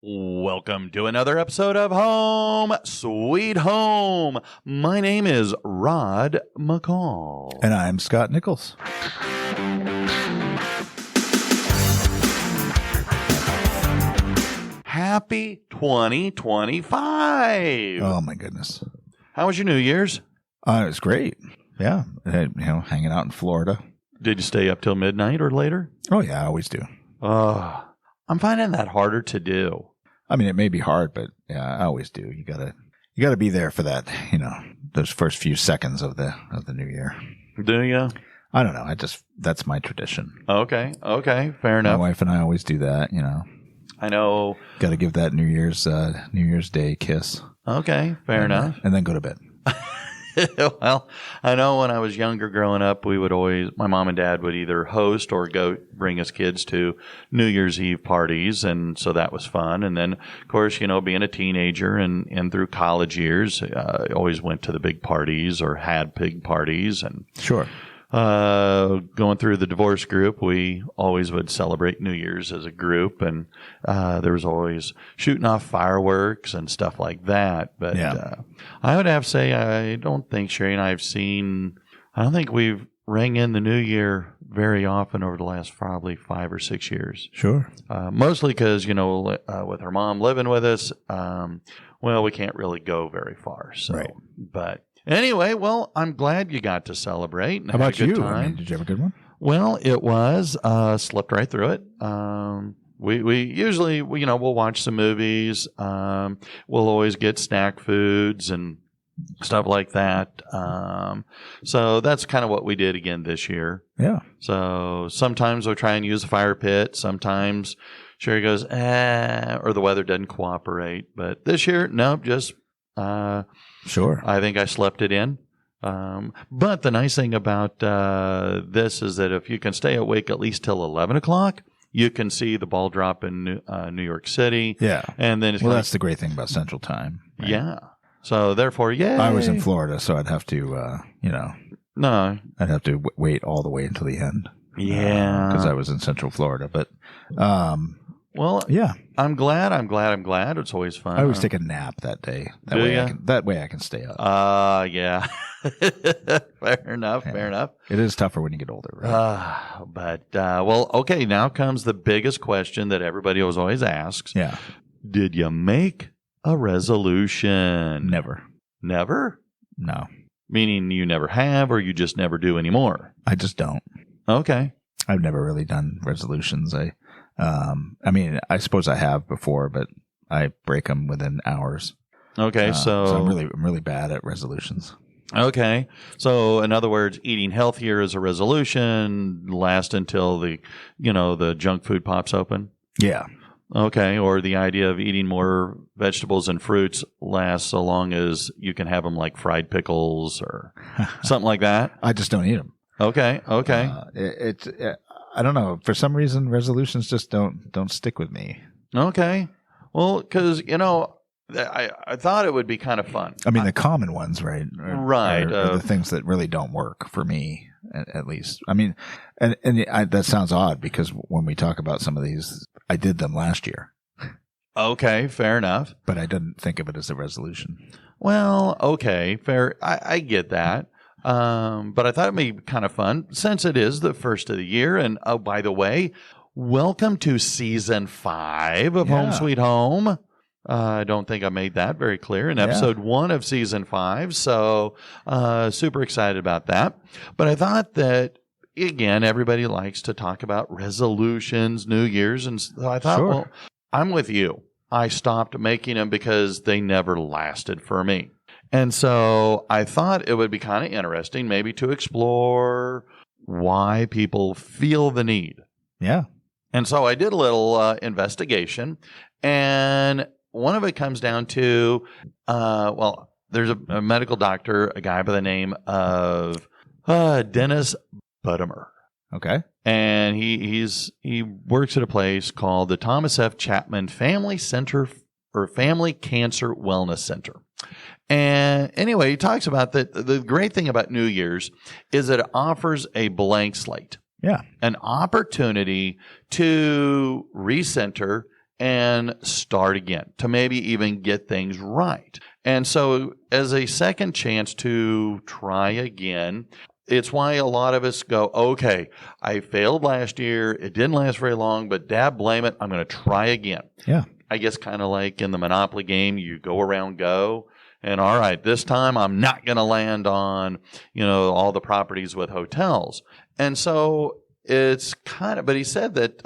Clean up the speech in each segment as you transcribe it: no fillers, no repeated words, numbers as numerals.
Welcome to another episode of Home Sweet Home. My name is Rod McCall. And I'm Scott Nichols. Happy 2025. Oh, my goodness. How was your New Year's? It was great. Yeah. Hanging out in Florida. Did you stay up till midnight or later? Oh, yeah, I always do. I'm finding that harder to do. I mean, it may be hard, but yeah, I always do. You gotta be there for that, those first few seconds of the new year. Do you? I don't know. That's my tradition. Okay. Fair enough. My wife and I always do that, I know. Got to give that New Year's Day kiss. Okay. Fair enough. And then go to bed. Well, I know when I was younger growing up, my mom and dad would either host or go bring us kids to New Year's Eve parties. And so that was fun. And then, of course, being a teenager and through college years, I always went to the big parties or had big parties. And sure. Going through the divorce group, we always would celebrate New Year's as a group, and there was always shooting off fireworks and stuff like that. But I would have to say, I don't think Sherry and I I don't think we've rang in the New Year very often over the last probably 5 or 6 years. Sure. Mostly because, with her mom living with us, we can't really go very far. So, right. But anyway, well, I'm glad you got to celebrate and How about have a good you? time. Did you have a good one? Well, it was. Slept right through it. We usually, we'll watch some movies. We'll always get snack foods and stuff like that. So that's kind of what we did again this year. Yeah. So sometimes we'll try and use a fire pit. Sometimes Sherry goes, or the weather doesn't cooperate. But this year, nope, just... Sure. I think I slept it in. But the nice thing about this is that if you can stay awake at least till 11 o'clock, you can see the ball drop in New York City. Yeah. And then that's the great thing about Central Time. Right? Yeah. So therefore, yay. I was in Florida, so I'd have to, No. I'd have to wait all the way until the end. Yeah. Because I was in Central Florida. But, well, yeah. I'm glad. It's always fun. I always take a nap that day. That way I can stay up. Yeah. Fair enough. It is tougher when you get older, right? Okay, now comes the biggest question that everybody always asks. Yeah. Did you make a resolution? Never. Never? No. Meaning you never have or you just never do anymore? I just don't. Okay. I've never really done resolutions. I suppose I have before, but I break them within hours. Okay, so I'm really bad at resolutions. Okay, so in other words, eating healthier is a resolution. Last until the junk food pops open. Yeah. Okay, or the idea of eating more vegetables and fruits lasts so long as you can have them like fried pickles or something like that. I just don't eat them. Okay. I don't know. For some reason, resolutions just don't stick with me. Okay. Well, because, I thought it would be kind of fun. I mean, the common ones, right? Right. Are the things that really don't work for me, at least. I mean, and that sounds odd because when we talk about some of these, I did them last year. Okay, fair enough. But I didn't think of it as a resolution. Well, okay, fair. I get that. But I thought it may be kind of fun since it is the first of the year. And oh, by the way, welcome to season 5 of Home Sweet Home. I don't think I made that very clear in episode 1 of season 5. So super excited about that. But I thought that, again, everybody likes to talk about resolutions, New Year's. And so I thought, well, I'm with you. I stopped making them because they never lasted for me. And so I thought it would be kind of interesting maybe to explore why people feel the need. Yeah. And so I did a little investigation, and one of it comes down to, there's a medical doctor, a guy by the name of Dennis Budimer. Okay. And he works at a place called the Thomas F. Chapman Family Center or Family Cancer Wellness Center. And anyway, he talks about that. The great thing about New Year's is that it offers a blank slate. Yeah. An opportunity to recenter and start again to maybe even get things right. And so as a second chance to try again, it's why a lot of us go, okay, I failed last year. It didn't last very long, but dad blame it. I'm going to try again. Yeah. I guess kind of like in the Monopoly game, you go around go. And all right, this time I'm not going to land on, all the properties with hotels. And so it's kind of, but he said that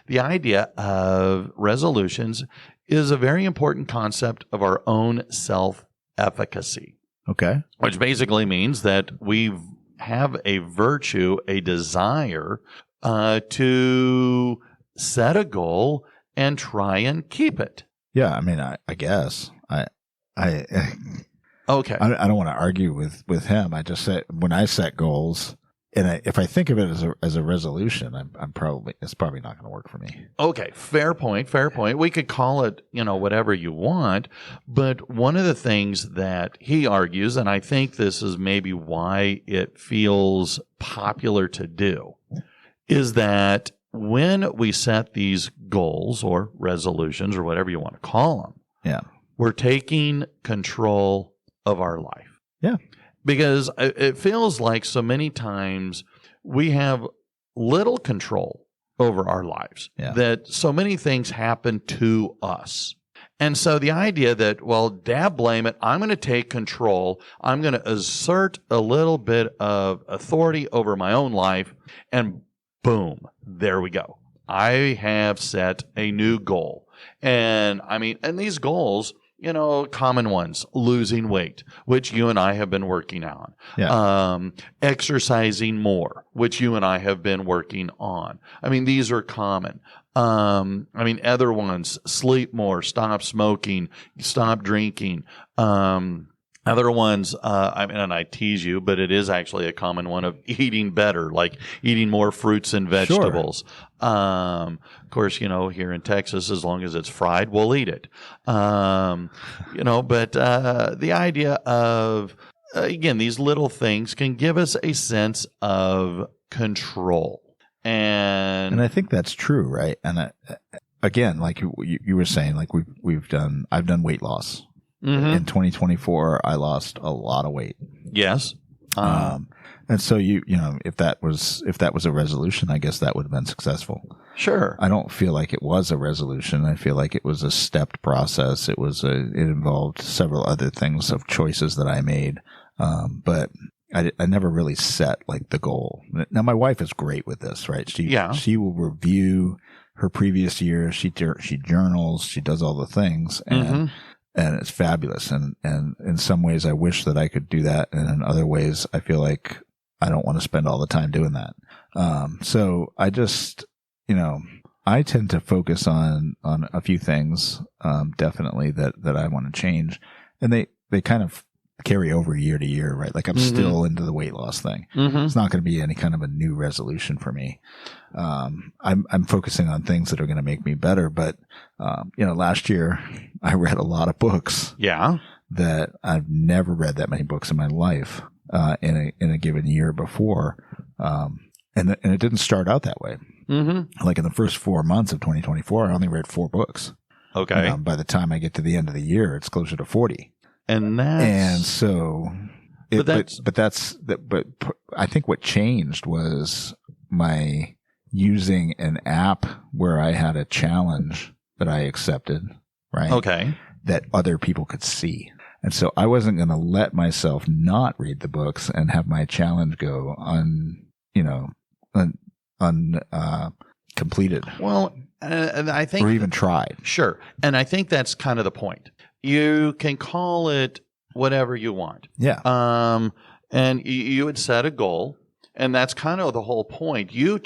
the idea of resolutions is a very important concept of our own self-efficacy. Okay. Which basically means that we have a virtue, a desire to set a goal and try and keep it. Yeah. I mean, I guess okay. I don't want to argue with him. I just said when I set goals, and if I think of it as a resolution, it's probably not going to work for me. Okay, fair point. We could call it, whatever you want, but one of the things that he argues, and I think this is maybe why it feels popular to do, is that when we set these goals or resolutions or whatever you want to call them, yeah, we're taking control of our life. Yeah. Because it feels like so many times we have little control over our lives, that so many things happen to us. And so the idea that, well, dad blame it, I'm going to take control, I'm going to assert a little bit of authority over my own life, and boom, there we go. I have set a new goal. And these goals, common ones, losing weight, which you and I have been working on. Yeah. Exercising more, which you and I have been working on. these are common. Other ones, sleep more, stop smoking, stop drinking. Other ones, and I tease you, but it is actually a common one of eating better, like eating more fruits and vegetables. Sure. Of course, here in Texas, as long as it's fried, we'll eat it. But the idea of, again, these little things can give us a sense of control. And I think that's true, right? And again, like you were saying, like I've done weight loss. Mm-hmm. In 2024, I lost a lot of weight. Yes. And so if that was a resolution, I guess that would have been successful. Sure. I don't feel like it was a resolution. I feel like it was a stepped process. It involved several other things of choices that I made. But I never really set like the goal. Now my wife is great with this, right? She will review her previous year. She journals. She does all the things. And it's fabulous. And in some ways, I wish that I could do that. And in other ways, I feel like I don't want to spend all the time doing that. So I just, I tend to focus on a few things, definitely that I want to change. And they kind of carry over year to year, right? Like I'm still into the weight loss thing. Mm-hmm. It's not going to be any kind of a new resolution for me. I'm focusing on things that are going to make me better. But, last year I read a lot of books. Yeah. That I've never read that many books in my life, in a given year before. And it didn't start out that way. Mm-hmm. Like in the first 4 months of 2024, I only read 4 books. Okay. By the time I get to the end of the year, it's closer to 40. But I think what changed was my using an app where I had a challenge that I accepted, right? Okay. That other people could see. And so I wasn't going to let myself not read the books and have my challenge go completed. Well, and I think, or even tried. Sure. And I think that's kind of the point. You can call it whatever you want. Yeah. And you had set a goal, and that's kind of the whole point. You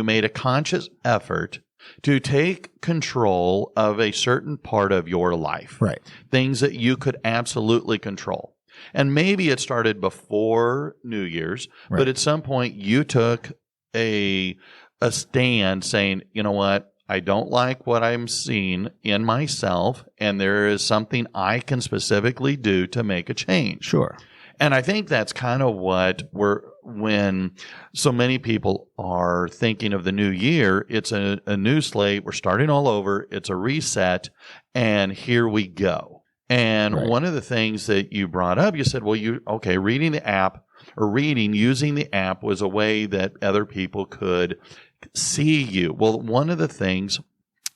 made a conscious effort to take control of a certain part of your life. Right. Things that you could absolutely control. And maybe it started before New Year's, right. But at some point you took a stand saying, you know what? I don't like what I'm seeing in myself, and there is something I can specifically do to make a change. Sure. And I think that's kind of what when so many people are thinking of the new year, it's a new slate. We're starting all over. It's a reset, and here we go. And Right. one of the things that you brought up, you said, well, reading the app or using the app was a way that other people could see you. Well, one of the things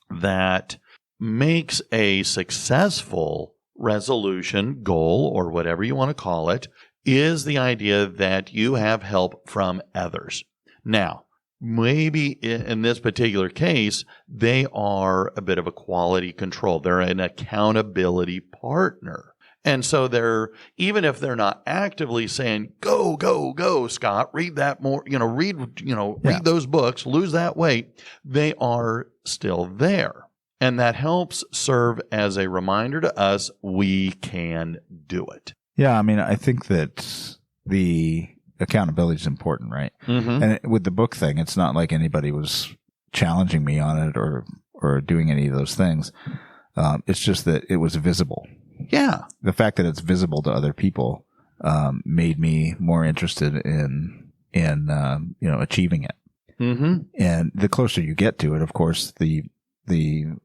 that makes a successful resolution, goal, or whatever you want to call it, is the idea that you have help from others. Now, maybe in this particular case, they are a bit of a quality control. They're an accountability partner. And so even if they're not actively saying, go, go, go, Scott, read that more, read those books, lose that weight, they are still there. And that helps serve as a reminder to us we can do it. Yeah, I mean, I think that the accountability is important, right? Mm-hmm. And with the book thing, it's not like anybody was challenging me on it or doing any of those things. It's just that it was visible. Yeah. The fact that it's visible to other people made me more interested in achieving it. Mm-hmm. And the closer you get to it, of course, the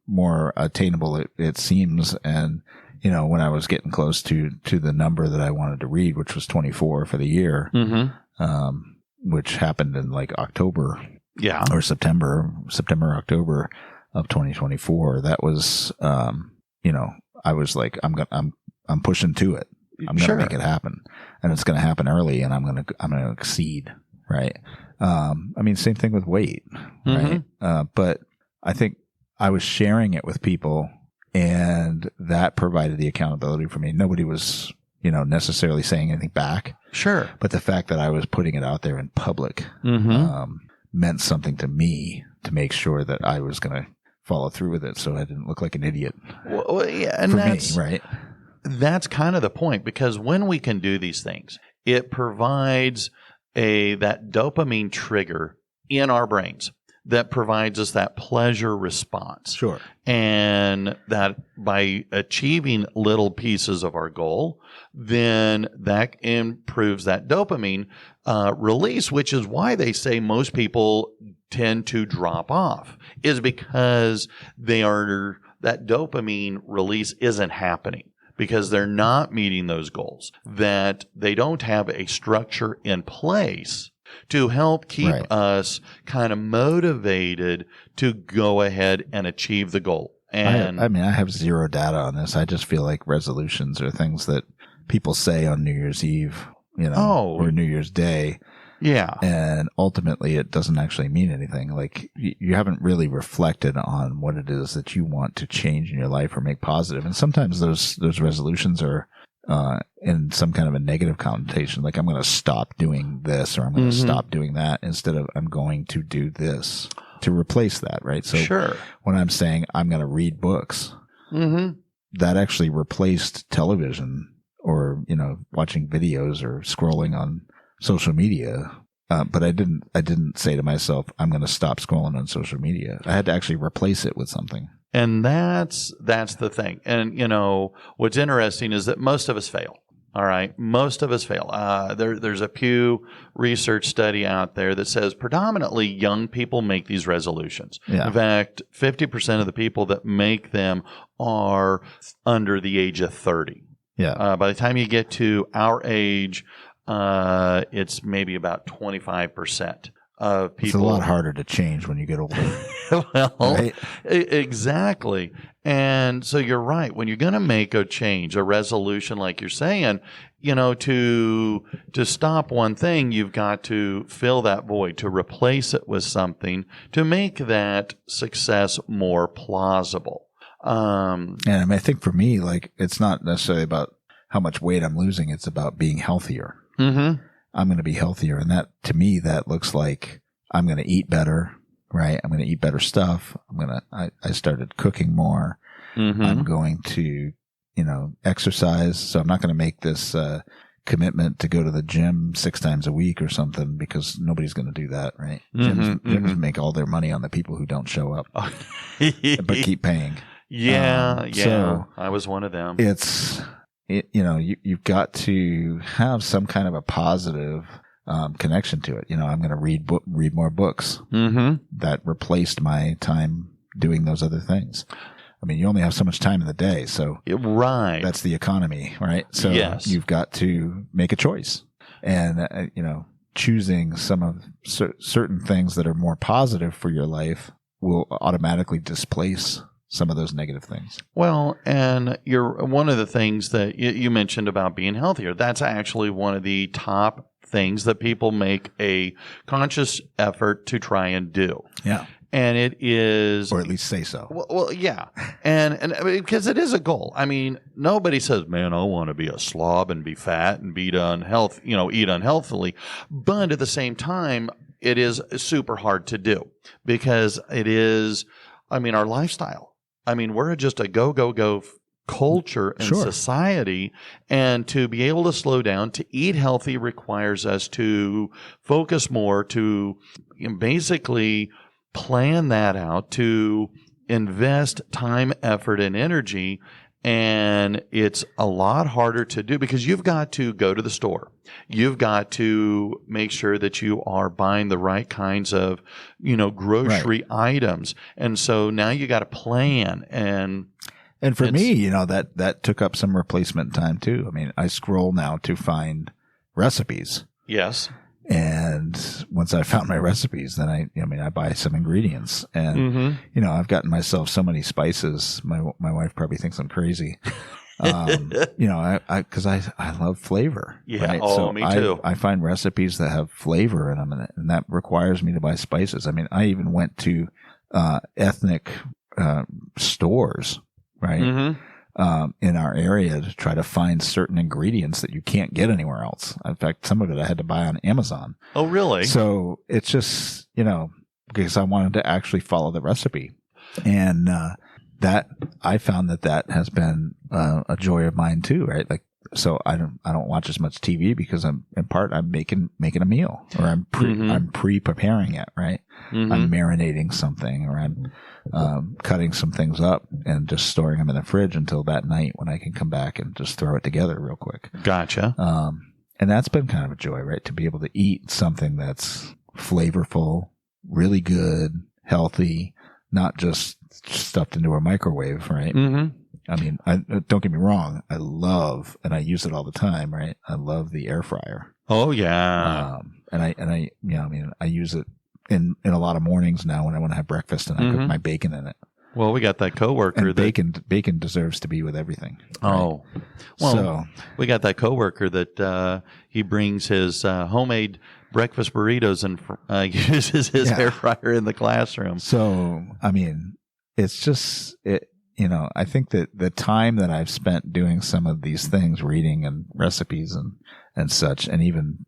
more attainable it seems. And when I was getting close to the number that I wanted to read, which was 24 for the year, Mm-hmm. Which happened in like October, Yeah. or September, October of 2024. That was, I was like, I'm pushing to it. I'm going to make it happen, and it's going to happen early, and I'm going to exceed. Right. I mean, same thing with weight. Right. But I think I was sharing it with people, and that provided the accountability for me. Nobody was, necessarily saying anything back. Sure. But the fact that I was putting it out there in public meant something to me to make sure that I was going to follow through with it, so I didn't look like an idiot. Well, yeah, and for that's me, right? That's kind of the point, because when we can do these things, it provides that dopamine trigger in our brains that provides us that pleasure response. Sure. And that by achieving little pieces of our goal, then that improves that dopamine release, which is why they say most people tend to drop off, is because that dopamine release isn't happening, because they're not meeting those goals, that they don't have a structure in place to help keep us kind of motivated to go ahead and achieve the goal. And I have zero data on this. I just feel like resolutions are things that people say on New Year's Eve, or New Year's Day. Yeah. And ultimately it doesn't actually mean anything. Like you haven't really reflected on what it is that you want to change in your life or make positive. And sometimes those resolutions are in some kind of a negative connotation, like I'm going to stop doing this, or I'm going to stop doing that, instead of I'm going to do this to replace that, right? So sure. When I'm saying I'm going to read books, that actually replaced television or, watching videos or scrolling on social media. But I didn't say to myself, I'm going to stop scrolling on social media. I had to actually replace it with something. And that's the thing. And, what's interesting is that most of us fail. All right. Most of us fail. There's a Pew Research study out there that says predominantly young people make these resolutions. Yeah. In fact, 50% of the people that make them are under the age of 30. Yeah. By the time you get to our age, it's maybe about 25%. People. It's a lot harder to change when you get older. Well, right? Exactly. And so you're right. When you're going to make a change, a resolution, like you're saying, to stop one thing, you've got to fill that void, to replace it with something to make that success more plausible. And I think for me, like, it's not necessarily about how much weight I'm losing. It's about being healthier. Mm-hmm. I'm going to be healthier. And that, to me, that looks like I'm going to eat better, right? I'm going to eat better stuff. I started cooking more. Mm-hmm. I'm going to, exercise. So I'm not going to make this, commitment to go to the gym 6 times a week or something, because nobody's going to do that, right? Gyms make all their money on the people who don't show up, but keep paying. Yeah. So I was one of them. It's you've got to have some kind of a positive connection to it. I'm going to read more books. Mm-hmm. That replaced my time doing those other things. I mean, you only have so much time in the day, so Right. that's the economy, right? So Yes. you've got to make a choice, and choosing some of certain things that are more positive for your life will automatically displace some of those negative things. Well, and one of the things that you mentioned about being healthier, that's actually one of the top things that people make a conscious effort to try and do. Yeah. And it is, Or at least say so. well, yeah, and I mean, because it is a goal. I mean, nobody says, "Man, I want to be a slob and be fat and eat unhealthily," but at the same time, it is super hard to do because it is. I mean, our lifestyle. I mean, we're just a go culture and Sure. society, and to be able to slow down, to eat healthy, requires us to focus more, to basically plan that out, to invest time, effort, and energy. And it's a lot harder to do because you've got to go to the store. You've got to make sure that you are buying the right kinds of, grocery items. And so now you got to plan. And for me, that took up some replacement time too. I mean, I scroll now to find recipes. yes. And once I found my recipes, then I buy some ingredients, and Mm-hmm. I've gotten myself so many spices. My wife probably thinks I'm crazy. Because I love flavor. Yeah. Right? Oh, so me too. I find recipes that have flavor in them, and that requires me to buy spices. I mean, I even went to ethnic stores, right? Mm-hmm. In our area to try to find certain ingredients that you can't get anywhere else. In fact, some of it I had to buy on Amazon. Oh, really? So it's just, because I wanted to actually follow the recipe. And that I found that has been a joy of mine too, right? Like, so I don't watch as much TV because I'm making a meal, or I'm pre-preparing it, right? Mm-hmm. I'm marinating something, or I'm cutting some things up and just storing them in the fridge until that night when I can come back and just throw it together real quick. Gotcha. And that's been kind of a joy, right? To be able to eat something that's flavorful, really good, healthy, not just stuffed into a microwave, right? Mm-hmm. I mean, don't get me wrong. I love, and I use it all the time, right? I love the air fryer. Oh, yeah. I use it in a lot of mornings now when I want to have breakfast, and I cook my bacon in it. Well, we got that coworker And bacon deserves to be with everything. Right? Oh, well, So, we got that coworker that he brings his homemade breakfast burritos and uses his air fryer in the classroom. So, I mean, it's just I think that the time that I've spent doing some of these things, reading and recipes and such, and even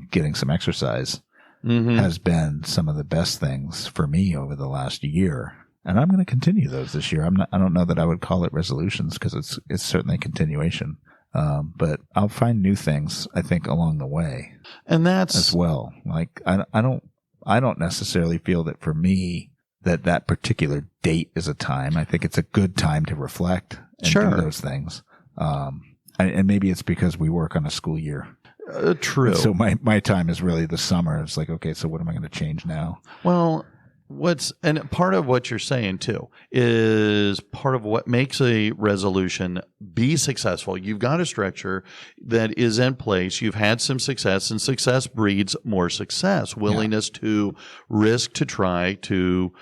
getting some exercise, has been some of the best things for me over the last year. And I'm going to continue those this year. I don't know that I would call it resolutions because it's certainly a continuation. But I'll find new things, I think, along the way, And that's as well. Like I don't necessarily feel that for me that particular date is a time. I think it's a good time to reflect and do those things. And maybe it's because we work on a school year. True. So my time is really the summer. It's like, okay, so what am I going to change now? Well, and part of what you're saying too is part of what makes a resolution be successful. You've got a structure that is in place. You've had some success, and success breeds more success, willingness to risk, to try to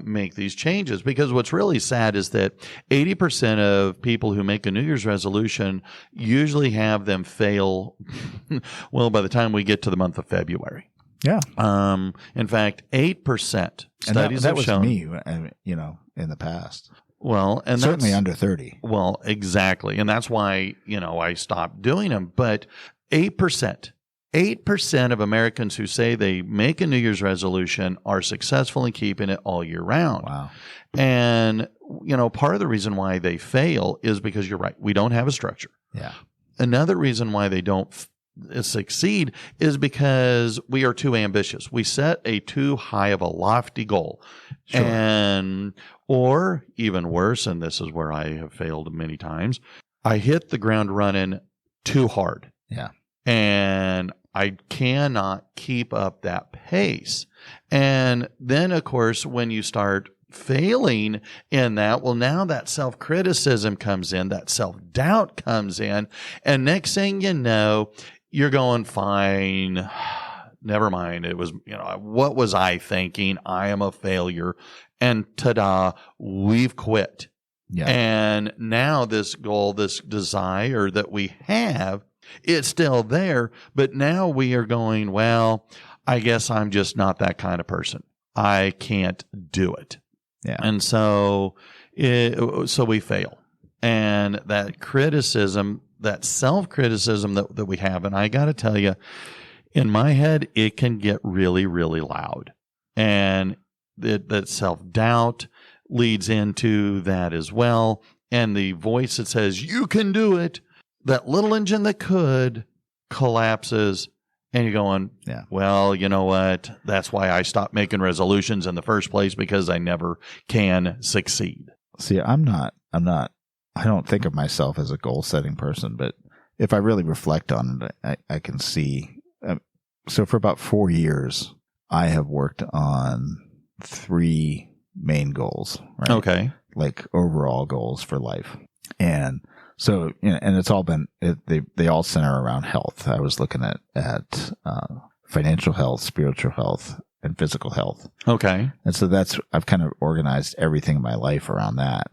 make these changes. Because what's really sad is that 80% of people who make a New Year's resolution usually have them fail, well, by the time we get to the month of February. Yeah. In fact, 8% studies that have was shown. me, in the past. Well, and Certainly that's, under 30. Well, exactly, and that's why I stopped doing them. But 8% of Americans who say they make a New Year's resolution are successful in keeping it all year round. Wow. And part of the reason why they fail is because you're right. We don't have a structure. Yeah. Another reason why they don't succeed is because we are too ambitious. We set a too high of a lofty goal. Sure. Or even worse, and this is where I have failed many times, I hit the ground running too hard. Yeah. And I cannot keep up that pace. And then, of course, when you start failing in that, well, now that self-criticism comes in, that self-doubt comes in. And next thing you know, you're going, fine, never mind. It was, what was I thinking? I am a failure. And ta-da, we've quit. Yeah. And now this goal, this desire that we have, it's still there, but now we are going, well, I guess I'm just not that kind of person. I can't do it. Yeah. And so we fail. And that criticism, that self-criticism that we have, and I got to tell you, in my head, it can get really, really loud. And that self-doubt leads into that as well. And the voice that says, you can do it, that little engine that could, collapses. And you're going, well, you know what? That's why I stopped making resolutions in the first place, because I never can succeed. See, I don't think of myself as a goal setting person, but if I really reflect on it, I can see. So for about 4 years, I have worked on 3 main goals, right? Okay. Like overall goals for life. And so, and it's all been, they all center around health. I was looking at financial health, spiritual health, and physical health. Okay. And so I've kind of organized everything in my life around that.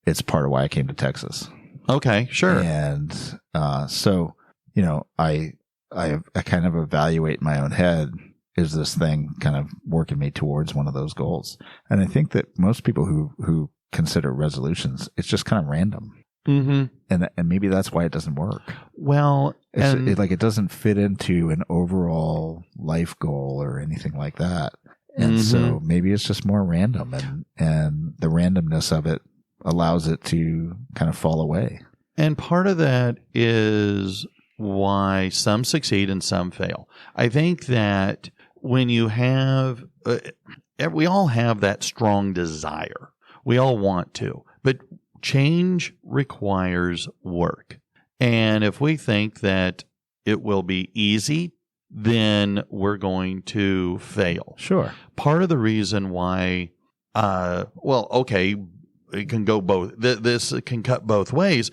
It's part of why I came to Texas. Okay, sure. And so, I kind of evaluate in my own head, is this thing kind of working me towards one of those goals? And I think that most people who consider resolutions, it's just kind of random. Mm-hmm. And maybe that's why it doesn't work. Well, it doesn't fit into an overall life goal or anything like that. And so maybe it's just more random, and the randomness of it allows it to kind of fall away. And part of that is why some succeed and some fail. I think that when you have, we all have that strong desire. We all want to, but change requires work. And if we think that it will be easy, then we're going to fail. Sure. Part of the reason why, it can go both. This can cut both ways.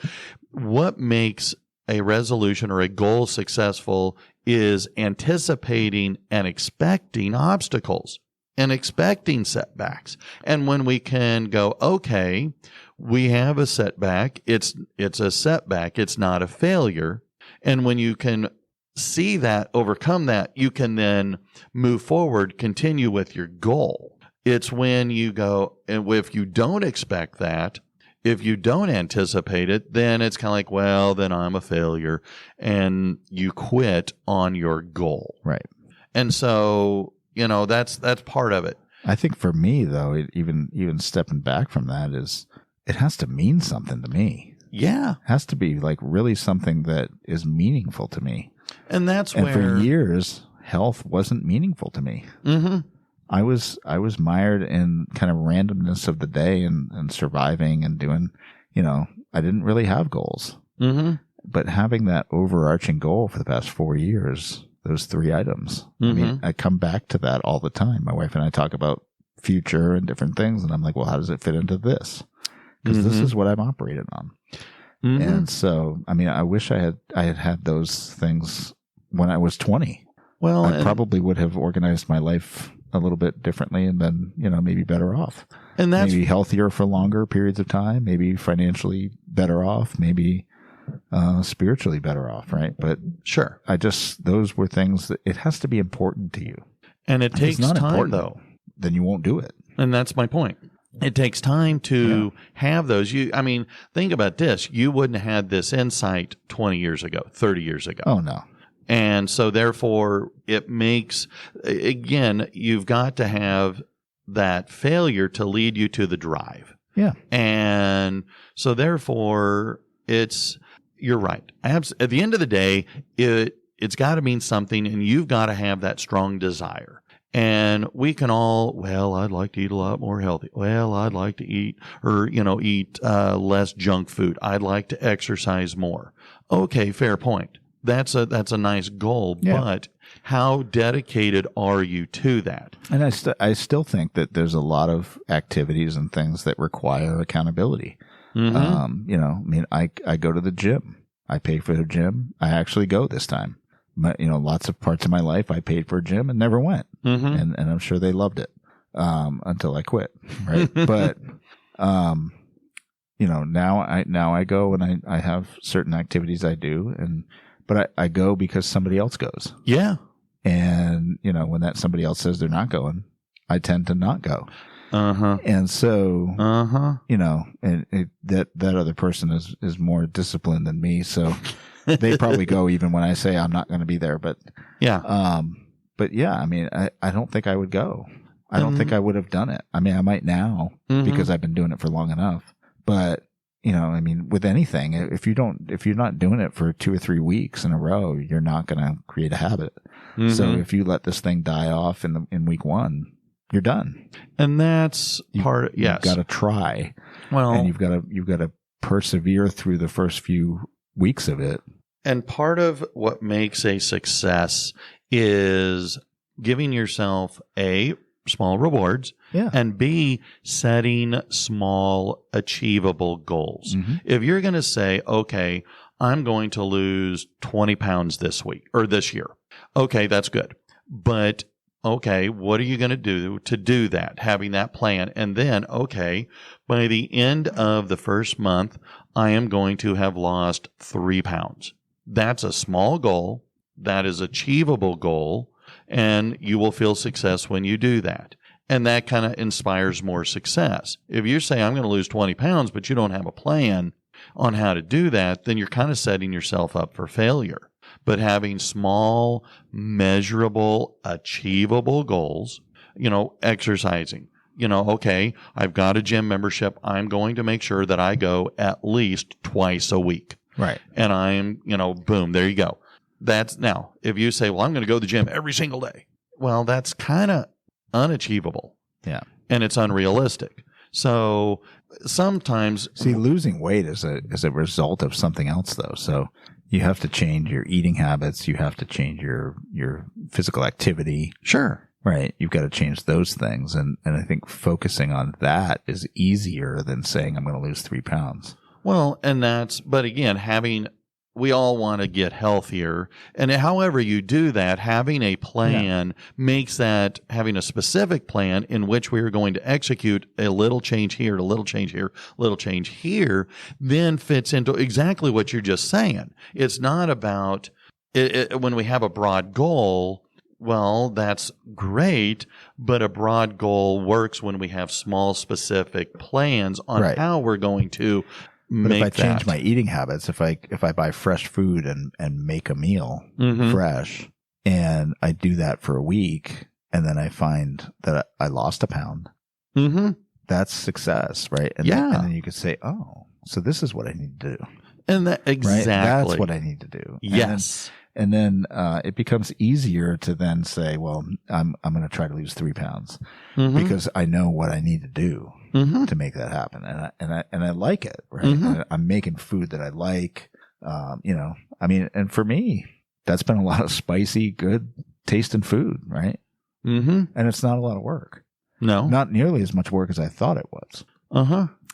What makes a resolution or a goal successful is anticipating and expecting obstacles and expecting setbacks. And when we can go, okay, we have a setback. It's a setback. It's not a failure. And when you can see that, overcome that, you can then move forward, continue with your goal. It's when you go, and if you don't expect that, if you don't anticipate it, then it's kind of like, well, then I'm a failure, and you quit on your goal. Right. And so, that's part of it. I think for me, though, even stepping back from that, is it has to mean something to me. Yeah. It has to be like really something that is meaningful to me. And where for years, health wasn't meaningful to me. Mm-hmm. I was mired in kind of randomness of the day and surviving and doing, I didn't really have goals. Mm-hmm. But having that overarching goal for the past 4 years, those 3 items, I mean, I come back to that all the time. My wife and I talk about future and different things, and I'm like, well, how does it fit into this? Because this is what I'm operating on. Mm-hmm. And so, I mean, I wish I had those things when I was 20. Well, I probably would have organized my life a little bit differently, and then, maybe better off. And that's maybe healthier for longer periods of time, maybe financially better off, maybe spiritually better off, right? But sure. Those were things that it has to be important to you. And it takes time, though. Then you won't do it. And that's my point. It takes time to have those. Think about this. You wouldn't have had this insight 20 years ago, 30 years ago. Oh, no. And so therefore it makes, again, you've got to have that failure to lead you to the drive. Yeah. And so therefore you're right. At the end of the day, it's got to mean something, and you've got to have that strong desire. And we can all, well, I'd like to eat a lot more healthy. Well, I'd like to eat less junk food. I'd like to exercise more. Okay, fair point. That's a nice goal, Yeah. but how dedicated are you to that? And I still think that there's a lot of activities and things that require accountability. Mm-hmm. I go to the gym. I pay for the gym. I actually go this time. Lots of parts of my life I paid for a gym and never went. Mm-hmm. And I'm sure they loved it until I quit. Right. But, now I go and I have certain activities I do. But I go because somebody else goes. Yeah. And, when that somebody else says they're not going, I tend to not go. Uh-huh. And so, Uh-huh. that other person is more disciplined than me. So they probably go even when I say I'm not going to be there. But Yeah. I don't think I would go. I don't think I would have done it. I mean, I might now because I've been doing it for long enough. But with anything, if you're not doing it for 2 or 3 weeks in a row, you're not going to create a habit. Mm-hmm. So if you let this thing die off in week 1, you're done. And that's part. Yes. You've got to try. Well, And you've got to persevere through the first few weeks of it. and part of what makes a success is giving yourself A, small rewards, Yeah. and B, setting small achievable goals. Mm-hmm. If you're going to say, okay, I'm going to lose 20 pounds this week or this year. Okay, that's good. But okay, what are you going to do that? Having that plan. And then, okay, by the end of the first month, I am going to have lost 3 pounds. That's a small goal. That is achievable goal. And you will feel success when you do that. And that kind of inspires more success. If you say, I'm going to lose 20 pounds, but you don't have a plan on how to do that, then you're kind of setting yourself up for failure. But having small, measurable, achievable goals, exercising, okay, I've got a gym membership. I'm going to make sure that I go at least twice a week. Right. And I'm, boom, there you go. That's now, if you say, well, I'm going to go to the gym every single day. Well, that's kind of unachievable. Yeah. And it's unrealistic. So sometimes. See, losing weight is a result of something else, though. So you have to change your eating habits. You have to change your physical activity. Sure. Right. You've got to change those things. And I think focusing on that is easier than saying I'm going to lose 3 pounds. Well, but again, we all want to get healthier. And however you do that, having a plan makes that having a specific plan in which we are going to execute a little change here, a little change here, a little change here, then fits into exactly what you're just saying. It's not about when we have a broad goal. Well, that's great, but a broad goal works when we have small, specific plans on how we're going to But if I that. change my eating habits, if I buy fresh food and make a meal fresh, and I do that for a week, and then I find that I lost a pound, that's success, right? And then you could say, oh, so this is what I need to do. And that exactly. Right? That's what I need to do. Yes. And then it becomes easier to then say, well, I'm going to try to lose 3 pounds because I know what I need to do to make that happen. And I like it, right? I'm making food that I like, and for me, that's been a lot of spicy, good tasting food, right? And it's not a lot of work. No, not nearly as much work as I thought it was.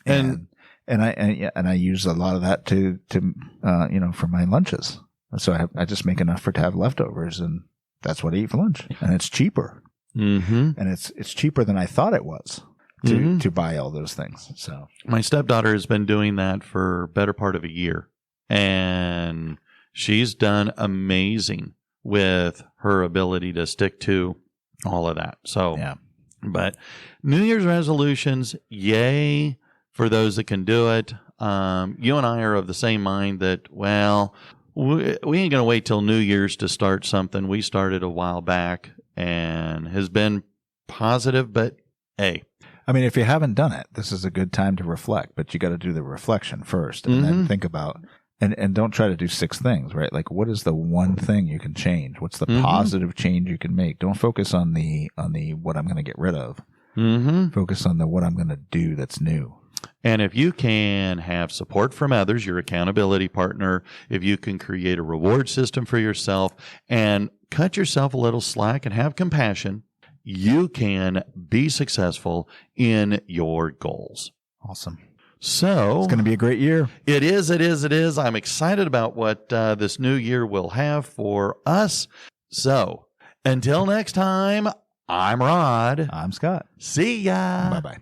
And I use a lot of that to for my lunches. So I just make enough to have leftovers, and that's what I eat for lunch. And it's cheaper. And it's cheaper than I thought it was to buy all those things. So my stepdaughter has been doing that for better part of a year, and she's done amazing with her ability to stick to all of that. So, but New Year's resolutions, yay for those that can do it. You and I are of the same mind that, well, we ain't going to wait till New Year's to start something. We started a while back and has been positive, but hey. I mean, if you haven't done it, this is a good time to reflect, but you got to do the reflection first and then think about, And don't try to do 6 things, right? Like, what is the one thing you can change? What's the Mhm. positive change you can make? Don't focus on the what I'm going to get rid of. Mm-hmm. Focus on the what I'm going to do that's new. And if you can have support from others, your accountability partner, if you can create a reward system for yourself and cut yourself a little slack and have compassion, you can be successful in your goals. Awesome. So It's going to be a great year. it is. I'm excited about what this new year will have for us. So until next time, I'm Rod. I'm Scott. See ya. Bye-bye.